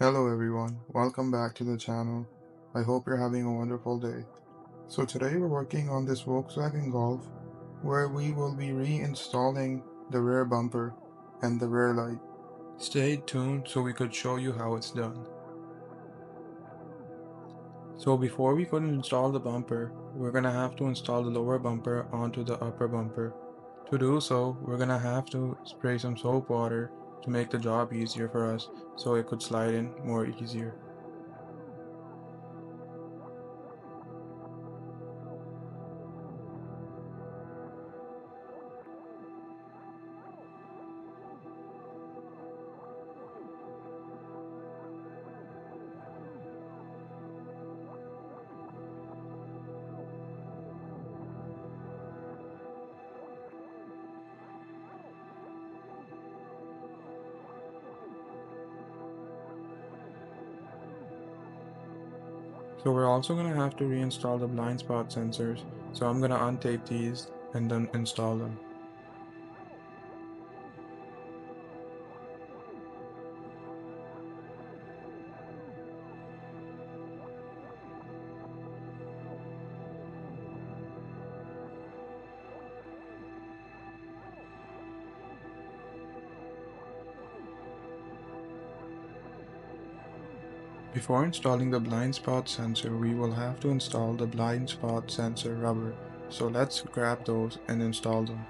Hello everyone, welcome back to the channel. I hope you're having a wonderful day. So today we're working on this Volkswagen Golf where we will be reinstalling the rear bumper and the rear light. Stay tuned so we could show you how it's done. So before we could install the bumper, we're gonna have to install the lower bumper onto the upper bumper. To do so, we're gonna have to spray some soap water to make the job easier for us so it could slide in more easier. So we're also going to have to reinstall the blind spot sensors. So I'm going to untape these and then install them. Before installing the blind spot sensor, we will have to install the blind spot sensor rubber. So let's grab those and install them.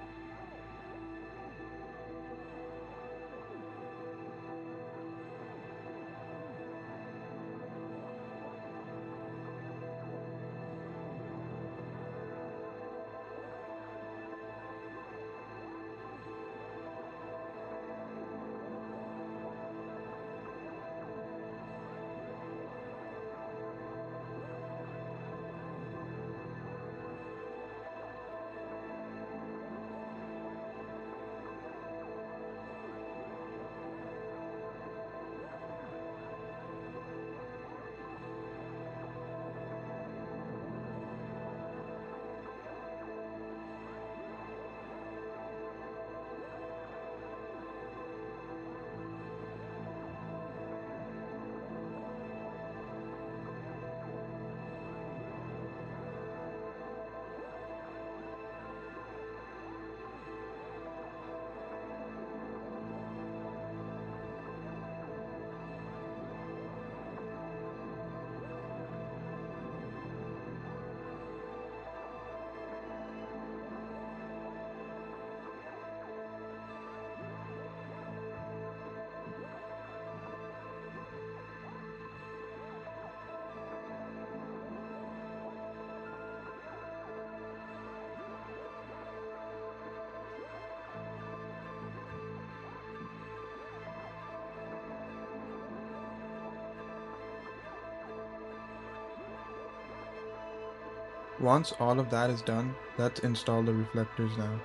Once all of that is done, let's install the reflectors now.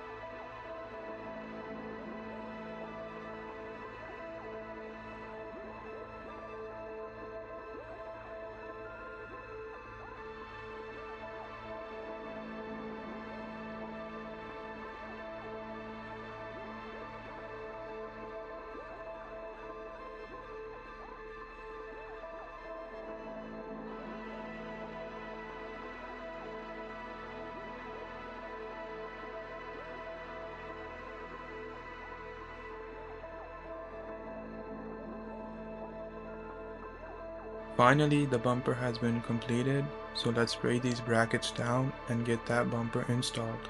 Finally, the bumper has been completed, so let's spray these brackets down and get that bumper installed.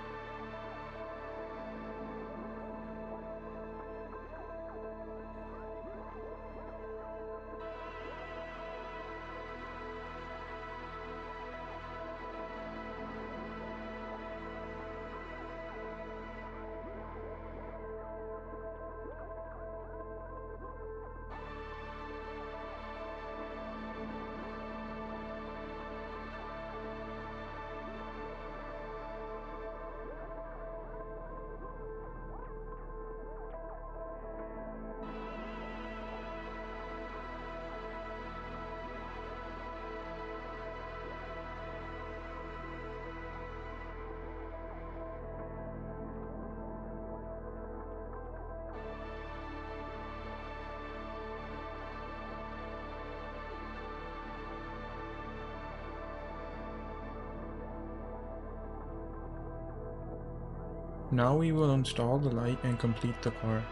Now we will install the light and complete the car.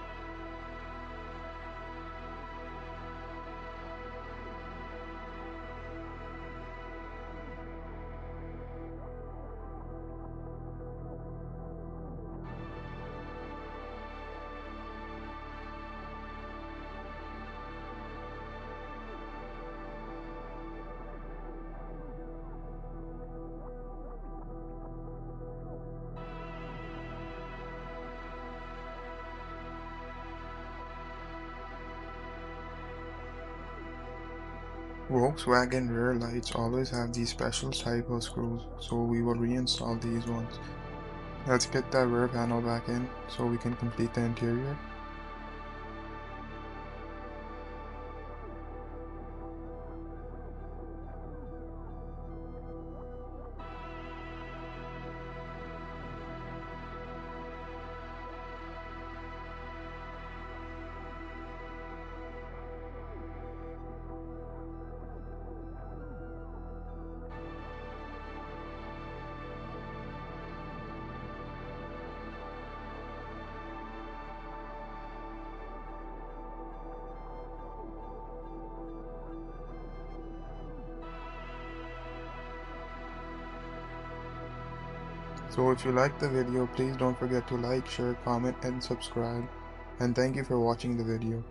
Volkswagen rear lights always have these special type of screws, so we will reinstall these ones. Let's get that rear panel back in so we can complete the interior. So if you liked the video, please don't forget to like, share, comment, and subscribe. And thank you for watching the video.